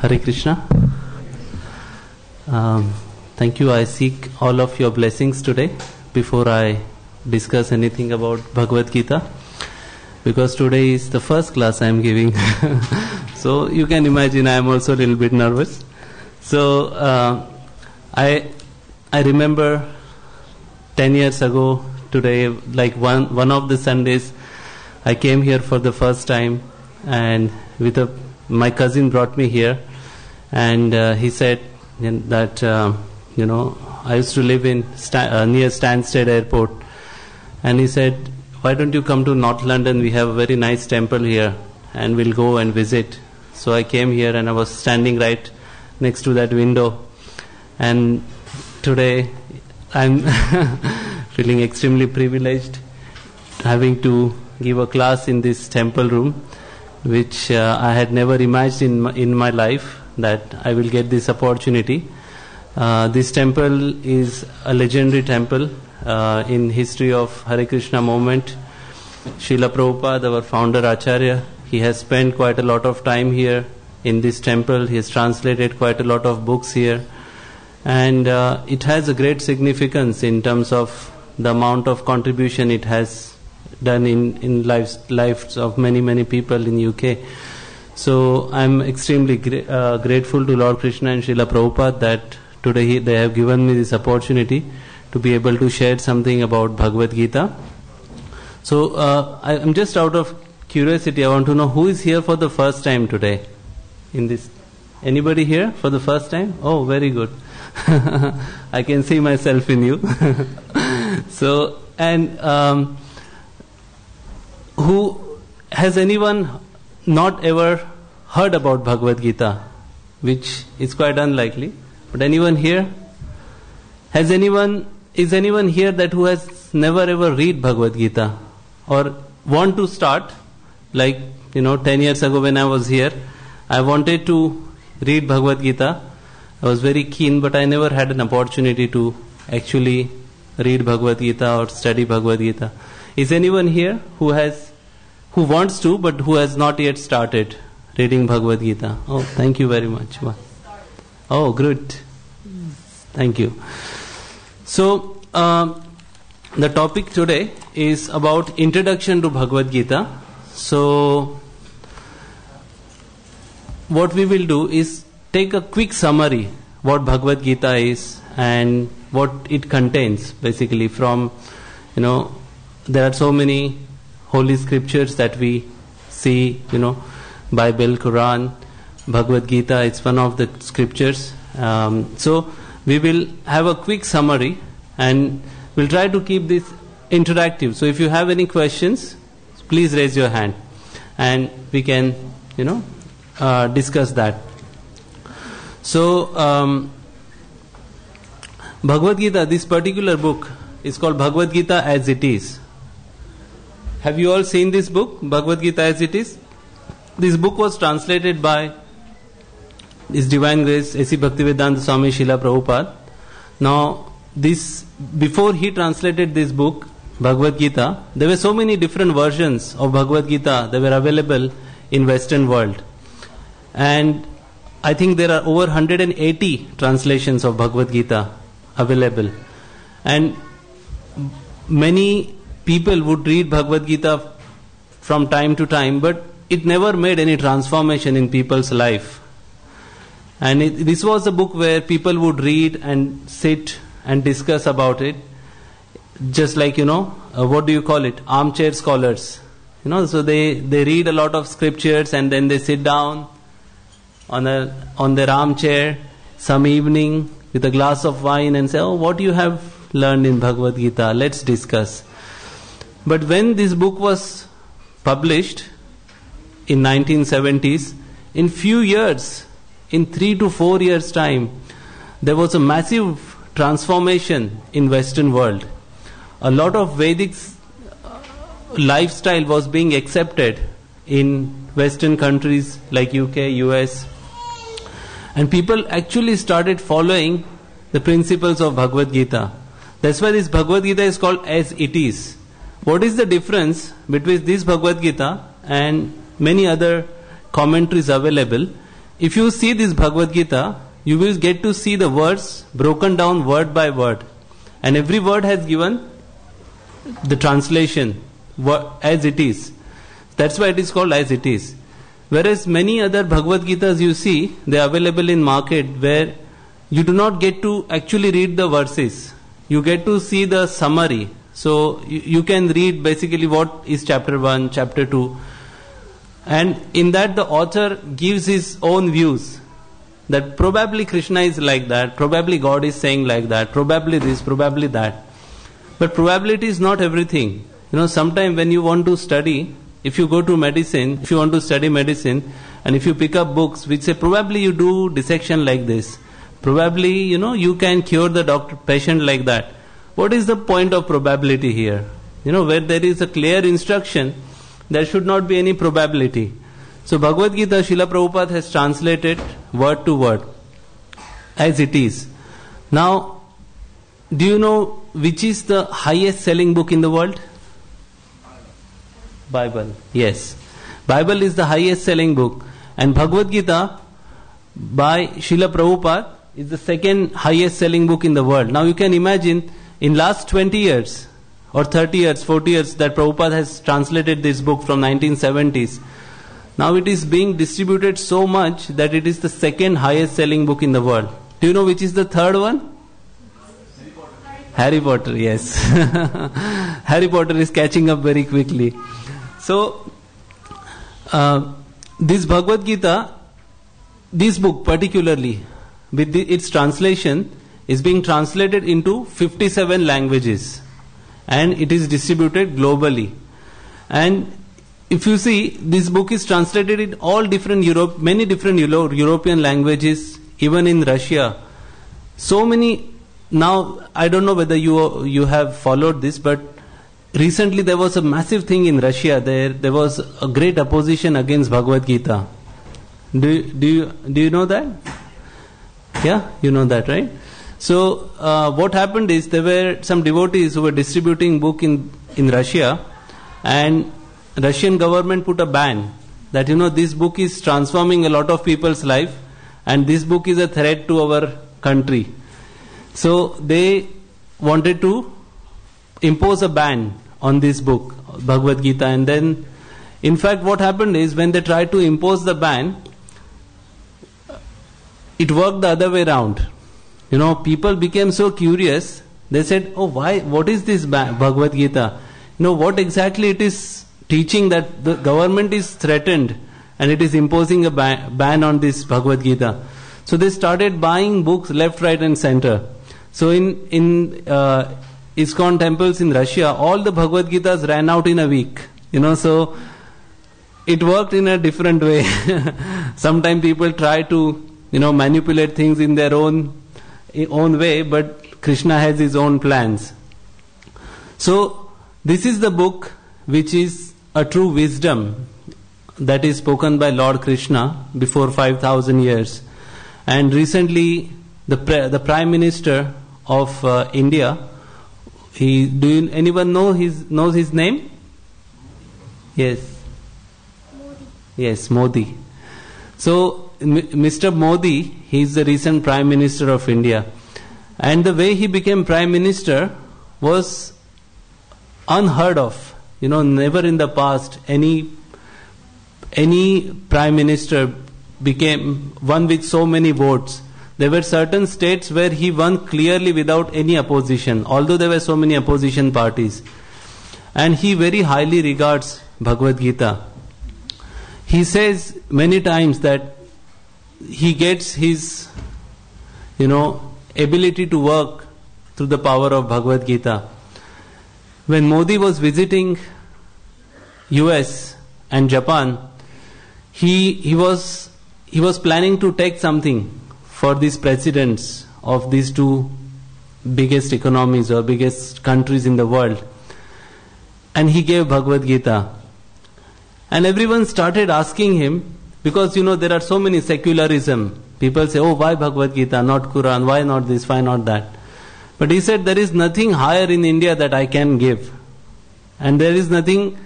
Hare Krishna. Thank you. I seek all of your blessings today before I discuss anything about Bhagavad Gita, because today is the first class I am giving. So you can imagine I am also a little bit nervous. So I remember 10 years ago today, like one of the Sundays, I came here for the first time, and my cousin brought me here, and he said that I used to live in near Stansted Airport, and he said, why don't you come to North London, we have a very nice temple here and we'll go and visit. So I came here and I was standing right next to that window, and today I'm feeling extremely privileged having to give a class in this temple room, which I had never imagined in my life that I will get this opportunity. This temple is a legendary temple in history of Hare Krishna movement. Srila Prabhupada, our founder Acharya, he has spent quite a lot of time here in this temple. He has translated quite a lot of books here, and it has a great significance in terms of the amount of contribution it has done in lives of many people in UK. So I'm extremely grateful to Lord Krishna and Srila Prabhupada that today they have given me this opportunity to be able to share something about Bhagavad Gita. So I'm just out of curiosity, I want to know who is here for the first time today in this. Anybody here for the first time? Oh, very good. I can see myself in you. So, and who has anyone not ever heard about Bhagavad Gita, which is quite unlikely, but anyone here? Is anyone here that who has never ever read Bhagavad Gita or want to start? Like 10 years ago when I was here, I wanted to read Bhagavad Gita. I was very keen, but I never had an opportunity to actually read Bhagavad Gita or study Bhagavad Gita. Is anyone here who wants to, but who has not yet started reading Bhagavad Gita? Oh, thank you very much. Oh, good. Thank you. So, the topic today is about introduction to Bhagavad Gita. So, what we will do is take a quick summary what Bhagavad Gita is and what it contains. Basically, from there are so many holy scriptures that we see, Bible, Quran, Bhagavad Gita, it's one of the scriptures. So we will have a quick summary and we'll try to keep this interactive. So if you have any questions, please raise your hand and we can, discuss that. So Bhagavad Gita, this particular book is called Bhagavad Gita as it is. Have you all seen this book, Bhagavad Gita as it is? This book was translated by His Divine Grace A.C. Bhaktivedanta Swami Srila Prabhupada. Now, before he translated this book, Bhagavad Gita, there were so many different versions of Bhagavad Gita that were available in Western world. And I think there are over 180 translations of Bhagavad Gita available. And many people would read Bhagavad Gita from time to time, but it never made any transformation in people's life. And this was a book where people would read and sit and discuss about it, just like, what do you call it? Armchair scholars. So they read a lot of scriptures and then they sit down on their armchair some evening with a glass of wine and say, oh, what you have learned in Bhagavad Gita, let's discuss. But when this book was published in 1970s, in few years, in 3 to 4 years time, there was a massive transformation in Western world. A lot of Vedic lifestyle was being accepted in Western countries like UK, US, and people actually started following the principles of Bhagavad Gita. That's why this Bhagavad Gita is called as it is. What is the difference between this Bhagavad Gita and many other commentaries available? if you see this Bhagavad Gita, you will get to see the words broken down word by word. And every word has given the translation as it is. That's why it is called as it is. Whereas many other Bhagavad Gitas you see, they are available in market where you do not get to actually read the verses. You get to see the summary. So you can read basically what is chapter 1, chapter 2. And in that the author gives his own views. That probably Krishna is like that, probably God is saying like that, probably this, probably that. But probability is not everything. Sometimes when you want to study, if you go to medicine, if you want to study medicine, and if you pick up books which say probably you do dissection like this, probably you can cure the patient like that. What is the point of probability here? Where there is a clear instruction, there should not be any probability. So Bhagavad Gita, Srila Prabhupada has translated word to word as it is. Now, do you know which is the highest selling book in the world? Bible. Yes. Bible is the highest selling book. And Bhagavad Gita by Srila Prabhupada is the second highest selling book in the world. Now you can imagine in last 20 years or 30 years, 40 years that Prabhupada has translated this book from 1970s. Now it is being distributed so much that it is the second highest selling book in the world. Do you know which is the third one? Harry Potter, yes. Harry Potter is catching up very quickly. So, this Bhagavad Gita, this book particularly, with its translation, is being translated into 57 languages. And it is distributed globally. And if you see, this book is translated in all different many different European languages, even in Russia. So many, now I don't know whether you have followed this, but recently there was a massive thing in Russia. There was a great opposition against Bhagavad Gita. Do you know that? Yeah, you know that, right? So what happened is there were some devotees who were distributing book in Russia, and Russian government put a ban that this book is transforming a lot of people's life, and this book is a threat to our country. So they wanted to impose a ban on this book, Bhagavad Gita, and then in fact what happened is when they tried to impose the ban, it worked the other way around. People became so curious, they said, oh, why? What is this Bhagavad Gita? What exactly it is teaching that the government is threatened and it is imposing a ban on this Bhagavad Gita. So they started buying books left, right and center. So in ISKCON temples in Russia, all the Bhagavad Gitas ran out in a week. So it worked in a different way. Sometimes people try to, manipulate things in their own way, but Krishna has his own plans. So this is the book which is a true wisdom that is spoken by Lord Krishna before 5,000 years. And recently the Prime Minister of India, anyone knows his name? Yes. Modi. Yes, Modi. So Mr. Modi, he is the recent Prime Minister of India. And the way he became Prime Minister was unheard of. Never in the past any Prime Minister became one with so many votes. There were certain states where he won clearly without any opposition, although there were so many opposition parties. And he very highly regards Bhagavad Gita. He says many times that he gets his, ability to work through the power of Bhagavad Gita. When Modi was visiting US and Japan, he was planning to take something for these presidents of these two biggest economies or biggest countries in the world. And he gave Bhagavad Gita. And everyone started asking him, because there are so many secularism. People say, oh, why Bhagavad Gita, not Quran, why not this, why not that? But he said, there is nothing higher in India that I can give. And there is nothing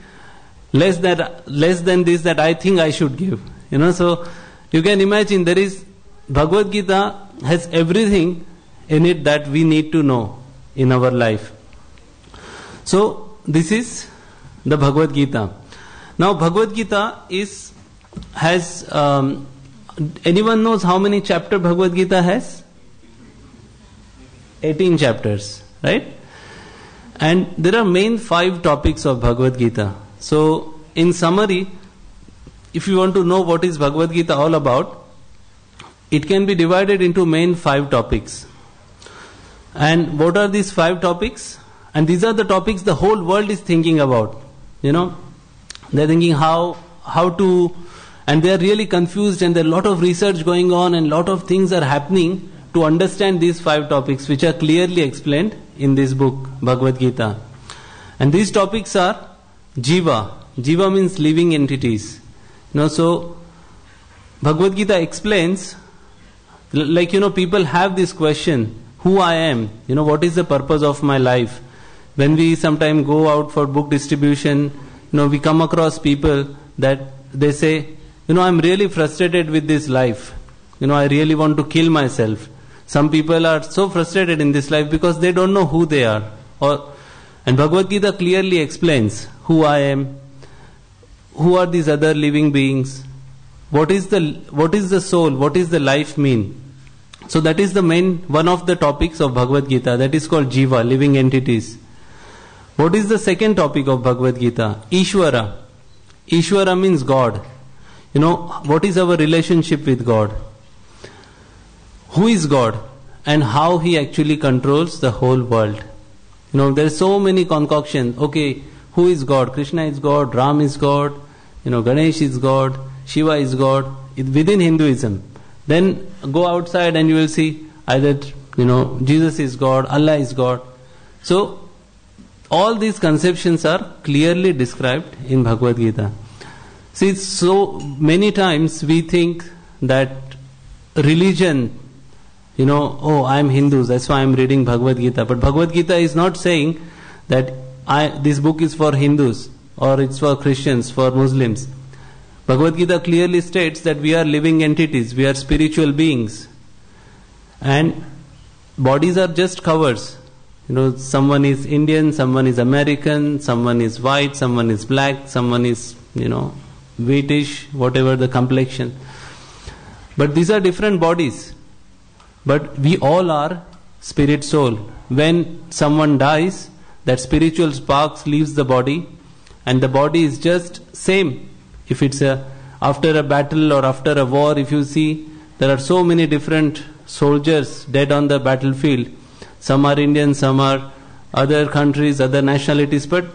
less than this that I think I should give. So you can imagine there is Bhagavad Gita has everything in it that we need to know in our life. So this is the Bhagavad Gita. Now Bhagavad Gita has anyone knows how many chapters Bhagavad Gita has? 18 chapters, right? And there are main 5 topics of Bhagavad Gita. So in summary, if you want to know what is Bhagavad Gita all about, it can be divided into main 5 topics. And what are these 5 topics? And these are the topics the whole world is thinking about. They're thinking how to, and they're really confused, and there are a lot of research going on and a lot of things are happening to understand these 5 topics, which are clearly explained in this book, Bhagavad Gita. And these topics are Jiva. Jiva means living entities. So Bhagavad Gita explains, people have this question, who I am, what is the purpose of my life? When we sometimes go out for book distribution, we come across people that they say, I'm really frustrated with this life. I really want to kill myself. Some people are so frustrated in this life because they don't know who they are. And Bhagavad Gita clearly explains who I am, who are these other living beings, what is the soul, what is the life mean. So that is the main one of the topics of Bhagavad Gita, that is called Jiva, living entities. What is the second topic of Bhagavad Gita? Ishvara. Ishvara means God. What is our relationship with God? Who is God and how He actually controls the whole world? There are so many concoctions. Okay, who is God? Krishna is God, Ram is God, Ganesh is God, Shiva is God, within Hinduism. Then go outside and you will see either, Jesus is God, Allah is God. So, all these conceptions are clearly described in Bhagavad Gita. See, so many times we think that religion, I am Hindu, that's why I am reading Bhagavad Gita. But Bhagavad Gita is not saying that this book is for Hindus or it's for Christians, for Muslims. Bhagavad Gita clearly states that we are living entities, we are spiritual beings. And bodies are just covers. Someone is Indian, someone is American, someone is white, someone is black, someone is, wheatish, whatever the complexion. But these are different bodies. But we all are spirit soul. When someone dies, that spiritual spark leaves the body, and the body is just same. If it's after a battle or after a war, if you see, there are so many different soldiers dead on the battlefield. Some are Indian, some are other countries, other nationalities. But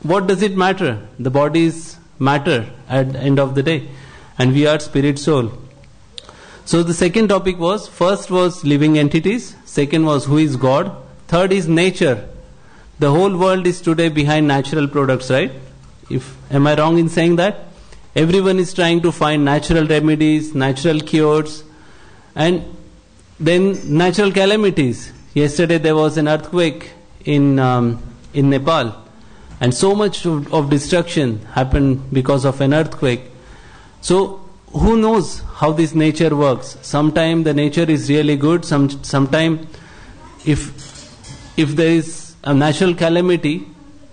what does it matter? The bodies matter at the end of the day. And we are spirit soul. So the second topic was, first was living entities, second was who is God, third is nature. The whole world is today behind natural products, right? Am I wrong in saying that? Everyone is trying to find natural remedies, natural cures, and then natural calamities. Yesterday there was an earthquake in Nepal, and so much of destruction happened because of an earthquake. So who knows how this nature works? Sometimes the nature is really good. Sometimes if there is a natural calamity,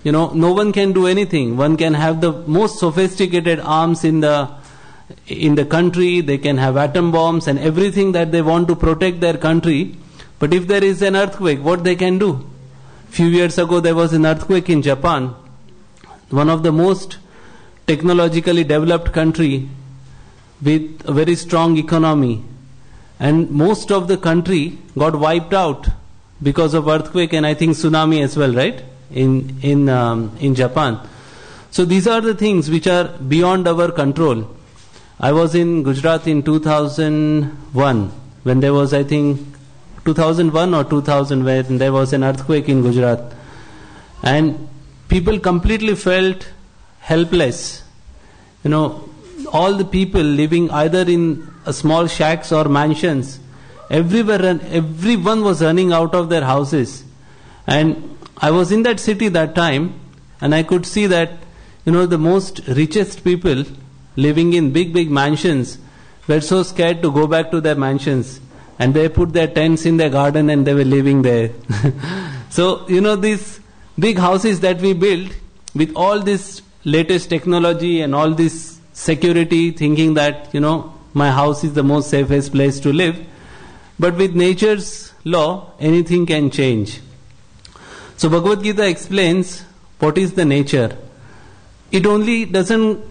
no one can do anything. One can have the most sophisticated arms in the country. They can have atom bombs and everything that they want to protect their country. But if there is an earthquake, what they can do? Few years ago there was an earthquake in Japan, one of the most technologically developed country with a very strong economy, and most of the country got wiped out because of earthquake and I think tsunami as well, right? In Japan. So these are the things which are beyond our control. I was in Gujarat in 2001 when there was, I think 2001 or 2000, when there was an earthquake in Gujarat, and people completely felt helpless. All the people living either in small shacks or mansions, everyone was running out of their houses. And I was in that city that time, and I could see that the most richest people living in big mansions, were so scared to go back to their mansions, and they put their tents in their garden and they were living there. So, these big houses that we build with all this latest technology and all this security, thinking that, my house is the most safest place to live. But with nature's law, anything can change. So Bhagavad Gita explains what is the nature. It only doesn't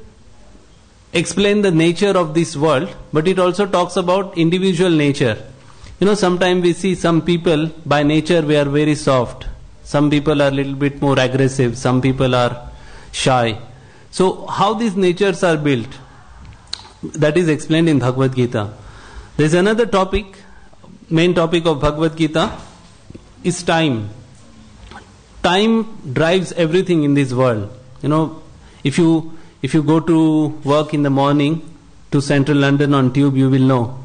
explain the nature of this world, but it also talks about individual nature. Sometimes we see some people, by nature we are very soft. Some people are a little bit more aggressive. Some people are shy. So how these natures are built, that is explained in Bhagavad Gita. There is another topic, main topic of Bhagavad Gita is time. Time drives everything in this world. If you go to work in the morning to central London on tube, you will know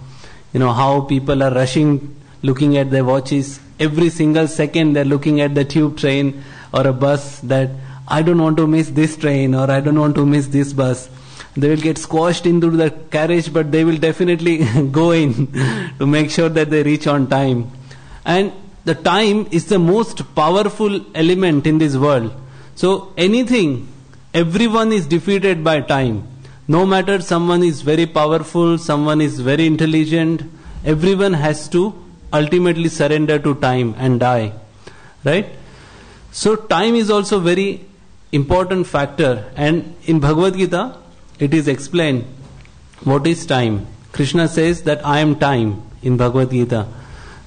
how people are rushing, looking at their watches. Every single second they're looking at the tube train or a bus, that I don't want to miss this train or I don't want to miss this bus. They will get squashed into the carriage, but they will definitely go in to make sure that they reach on time. And the time is the most powerful element in this world. So everyone is defeated by time. No matter someone is very powerful, someone is very intelligent, everyone has to ultimately surrender to time and die. Right? So time is also very important factor, and in Bhagavad Gita it is explained what is time. Krishna says that I am time in Bhagavad Gita.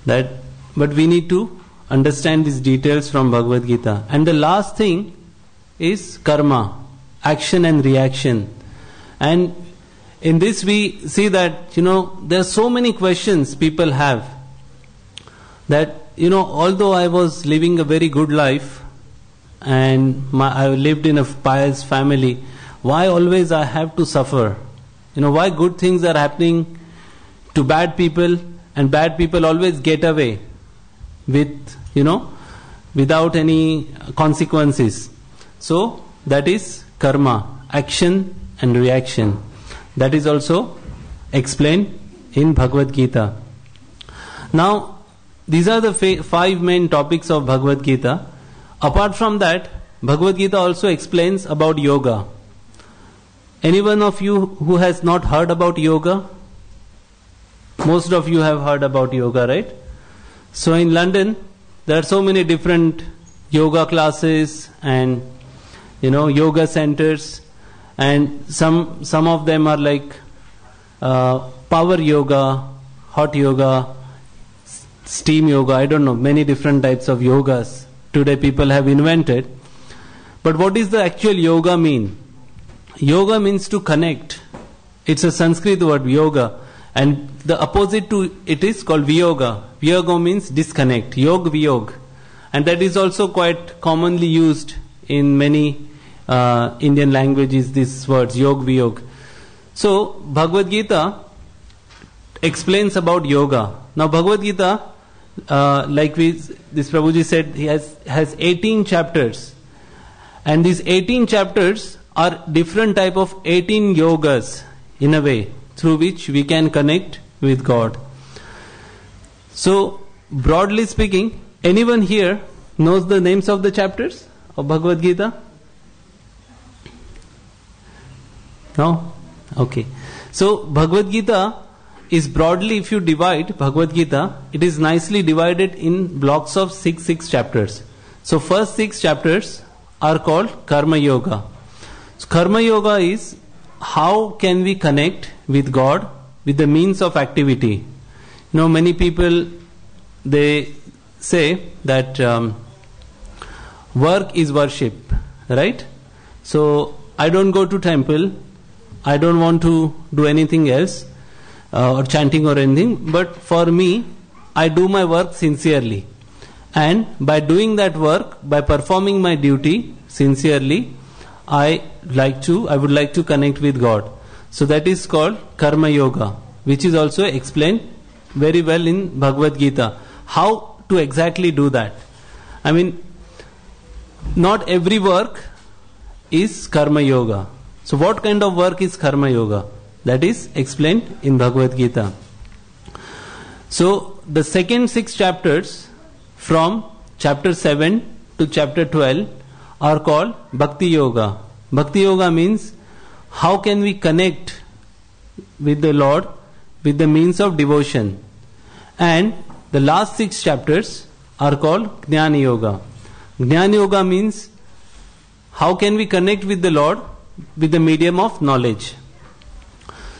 But we need to understand these details from Bhagavad Gita. And the last thing is karma, action and reaction. And in this we see that, there are so many questions people have. That, although I was living a very good life and I lived in a pious family, why always I have to suffer? Why good things are happening to bad people, and bad people always get away with, without any consequences. So that is karma, action and reaction. That is also explained in Bhagavad Gita. Now, these are the 5 main topics of Bhagavad Gita. Apart from that, Bhagavad Gita also explains about yoga. Any one of you who has not heard about yoga? Most of you have heard about yoga, right? So in London, there are so many different yoga classes and yoga centers, and some of them are like power yoga, hot yoga, steam yoga, I don't know, many different types of yogas today people have invented. But what does the actual yoga mean? Yoga means to connect. It's a Sanskrit word, yoga, and the opposite to it is called viyoga. Viyoga means disconnect, yog viyog, and that is also quite commonly used in many Indian languages, these words, yog viyog. So Bhagavad Gita explains about yoga. Now Bhagavad Gita, this Prabhuji said, he has 18 chapters, and these 18 chapters are different type of 18 yogas in a way through which we can connect with God. So broadly speaking, anyone here knows the names of the chapters of Bhagavad Gita? No? Okay. So Bhagavad Gita is broadly, if you divide Bhagavad Gita, it is nicely divided in blocks of 6 chapters. So first 6 chapters are called Karma Yoga. So Karma Yoga is how can we connect with God with the means of activity. Many people, they say that work is worship, right? So I don't go to temple, I don't want to do anything else, or chanting or anything, but for me, I do my work sincerely. And by doing that work, by performing my duty sincerely, I would like to connect with God. So that is called Karma Yoga, which is also explained very well in Bhagavad Gita. How to exactly do that? I mean, not every work is Karma Yoga. So what kind of work is Karma Yoga? That is explained in Bhagavad Gita. So the second 6 chapters from chapter 7 to chapter 12 are called Bhakti Yoga. Bhakti Yoga means how can we connect with the Lord with the means of devotion. And the last 6 chapters are called Jnana Yoga. Jnana Yoga means how can we connect with the Lord with the medium of knowledge.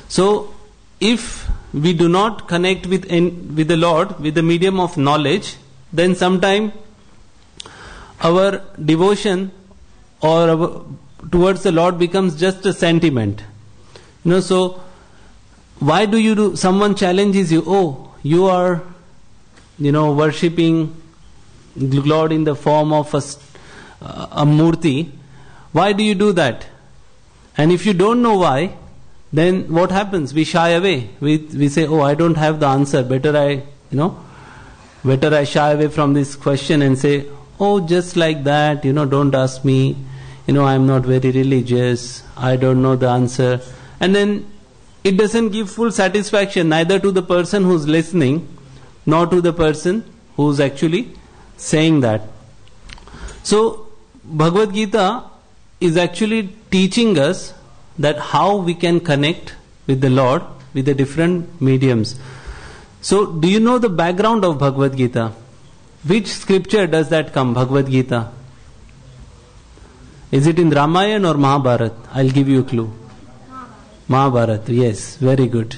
So if we do not connect with the Lord with the medium of knowledge, then sometime our devotion towards the Lord becomes just a sentiment. So why do you do? Someone challenges you. Oh, you are, worshipping the Lord in the form of a murti. Why do you do that? And if you don't know why, then what happens? We shy away. We say, oh, I don't have the answer. Better I shy away from this question and say, oh, just like that, don't ask me. I'm not very religious. I don't know the answer. And then it doesn't give full satisfaction neither to the person who's listening nor to the person who's actually saying that. So Bhagavad Gita is actually teaching us that how we can connect with the Lord with the different mediums. So do you know the background of Bhagavad Gita? Which scripture does that come, Bhagavad Gita? Is it in Ramayana or Mahabharata? I'll give you a clue. Mahabharata, yes, very good.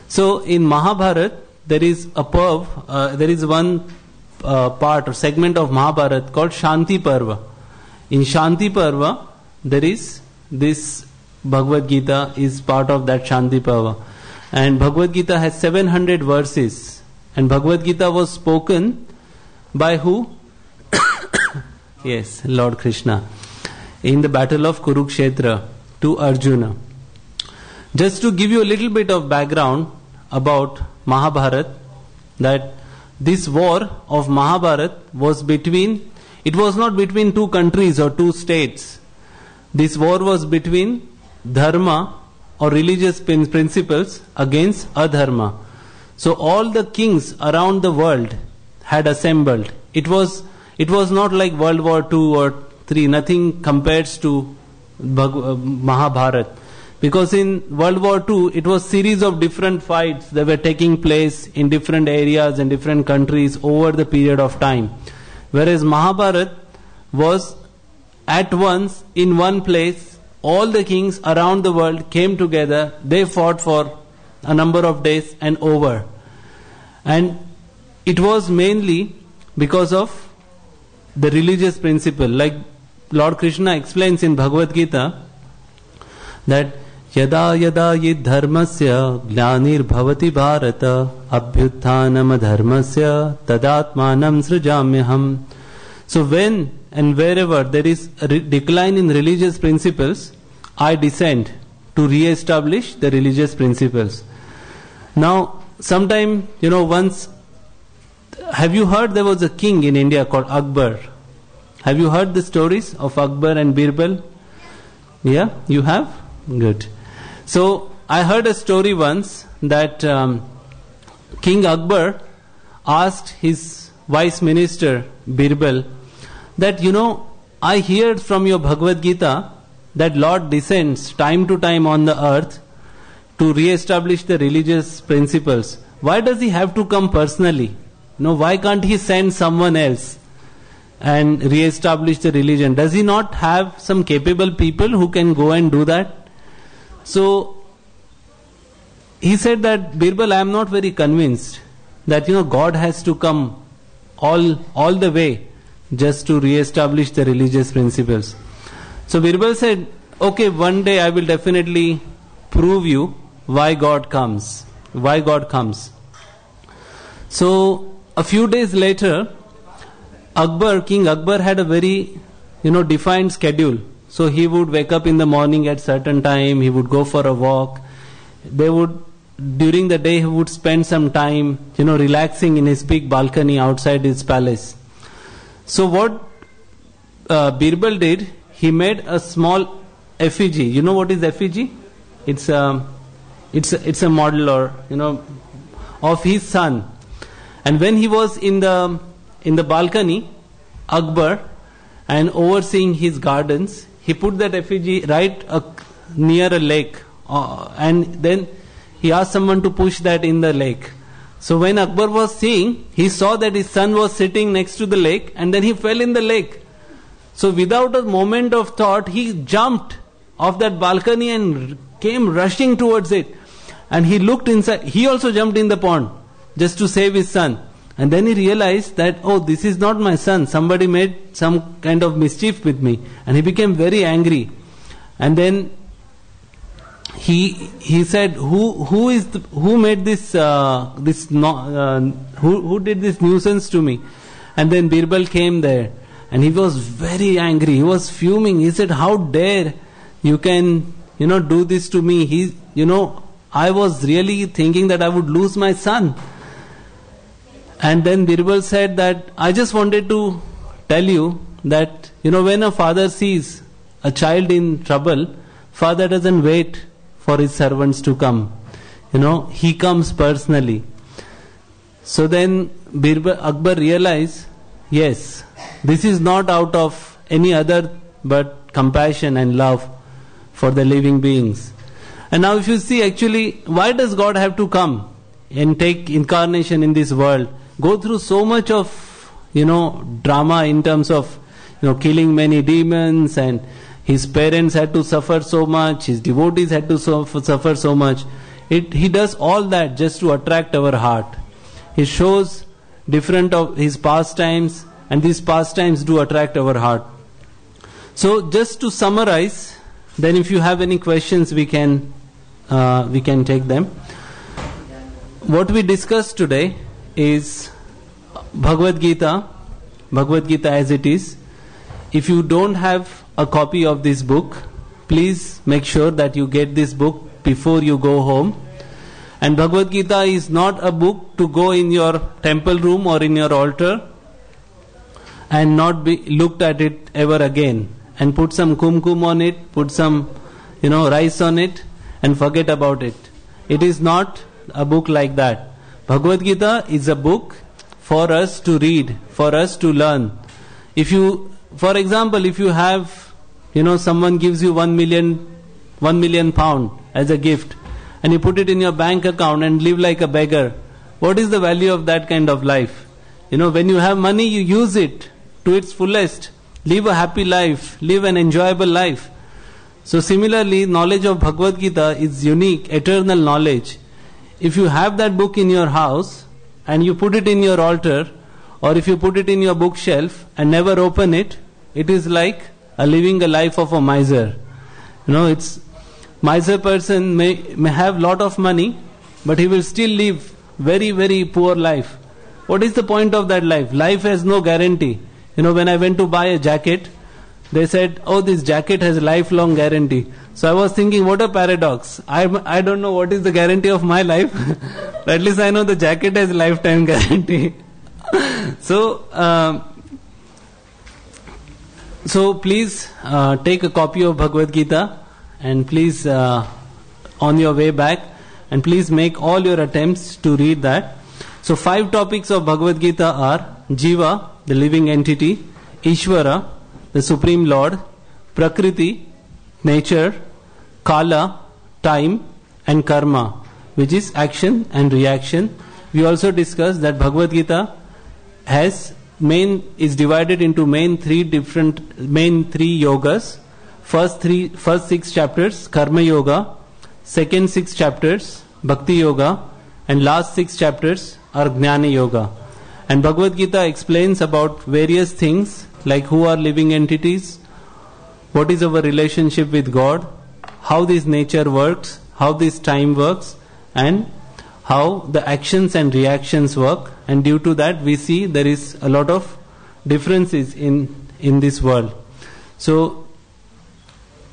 So in Mahabharata, there is one part or segment of Mahabharata called Shanti Parva. In Shanti Parva, there is this Bhagavad Gita is part of that Shanti Parva. And Bhagavad Gita has 700 verses. And Bhagavad Gita was spoken by who? Yes, Lord Krishna. In the battle of Kurukshetra to Arjuna. Just to give you a little bit of background about Mahabharata, that this war of Mahabharata was it was not between 2 countries or 2 states. This war was between dharma or religious principles against adharma. So all the kings around the world had assembled. It was not like World War II or III, nothing compares to Mahabharata. Because in World War II, it was series of different fights that were taking place in different areas and different countries over the period of time. Whereas Mahabharata was at once in one place, all the kings around the world came together, they fought for a number of days and over. And it was mainly because of the religious principle. Like Lord Krishna explains in Bhagavad Gita that Yada yada yid dharmasya glanir bhavati bharata abhyuthanam dharmasya tadatmanam srujamyaham. So when and wherever there is a decline in religious principles, I descend to re-establish the religious principles. Now, sometime, once, have you heard there was a king in India called Akbar? Have you heard the stories of Akbar and Birbal? Yeah, you have? Good. So, I heard a story once that King Akbar asked his vice minister Birbal that, I heard from your Bhagavad Gita that Lord descends time to time on the earth to re-establish the religious principles. Why does he have to come personally? Why can't he send someone else and re-establish the religion? Does he not have some capable people who can go and do that? So he said that, Birbal, I am not very convinced that God has to come all the way just to re-establish the religious principles. So Birbal said, okay, one day I will definitely prove you why God comes. Why God comes. So a few days later, King Akbar had a very defined schedule. So he would wake up in the morning at certain time, he would go for a walk. During the day he would spend some time relaxing in his big balcony outside his palace. So what Birbal did, he made a small effigy. You know what is effigy? It's it's a model, or of his son. And when he was in the balcony, Akbar, and overseeing his gardens, he put that effigy right near a lake, and then he asked someone to push that in the lake. So when Akbar was seeing, he saw that his son was sitting next to the lake, and then he fell in the lake. So without a moment of thought, he jumped off that balcony and came rushing towards it. And he looked inside. He also jumped in the pond just to save his son. And then he realized that, oh, this is not my son. Somebody made some kind of mischief with me. And he became very angry. And then he said, who made this who did this nuisance to me? And then Birbal came there, and he was very angry. He was fuming. He said, how dare you can do this to me? I was really thinking that I would lose my son. And then Birbal said that, I just wanted to tell you that when a father sees a child in trouble, father doesn't wait for his servants to come. He comes personally. So then Akbar realized, yes, this is not out of any other but compassion and love for the living beings. And now if you see, actually, why does God have to come and take incarnation in this world? Go through so much of, drama in terms of, killing many demons, and his parents had to suffer so much, his devotees had to suffer so much. He does all that just to attract our heart. He shows different of his pastimes, and these pastimes do attract our heart. So just to summarize, then if you have any questions, we can take them. What we discussed today is Bhagavad Gita as it is. If you don't have a copy of this book, please make sure that you get this book before you go home. And Bhagavad Gita is not a book to go in your temple room or in your altar and not be looked at it ever again, and put some kumkum on it, put some rice on it, and forget about it. It is not a book like that. Bhagavad Gita is a book for us to read, for us to learn. For example, if you have, someone gives you 1 million pound as a gift, and you put it in your bank account and live like a beggar, what is the value of that kind of life? When you have money, you use it to its fullest. Live a happy life, live an enjoyable life. So similarly, knowledge of Bhagavad Gita is unique, eternal knowledge. If you have that book in your house and you put it in your altar, or if you put it in your bookshelf and never open it, it is like living a life of a miser. Miser person may have lot of money, but he will still live very, very poor life. What is the point of that life? Life has no guarantee. When I went to buy a jacket, they said, oh, this jacket has lifelong guarantee. So I was thinking, what a paradox. I don't know what is the guarantee of my life, but at least I know the jacket has lifetime guarantee. So please take a copy of Bhagavad Gita, and please on your way back, and please make all your attempts to read that. So 5 topics of Bhagavad Gita are Jiva, the living entity; Ishvara, the Supreme Lord; Prakriti, nature; Kala, time; and Karma, which is action and reaction. We also discussed that Bhagavad Gita is divided into main three yogas. First 6 chapters, Karma Yoga; second 6 chapters, Bhakti Yoga; and last 6 chapters are Jnana Yoga. And Bhagavad Gita explains about various things, like who are living entities, what is our relationship with God, how this nature works, how this time works, and how the actions and reactions work. And due to that, we see there is a lot of differences in this world. So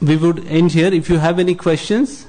we would end here. If you have any questions,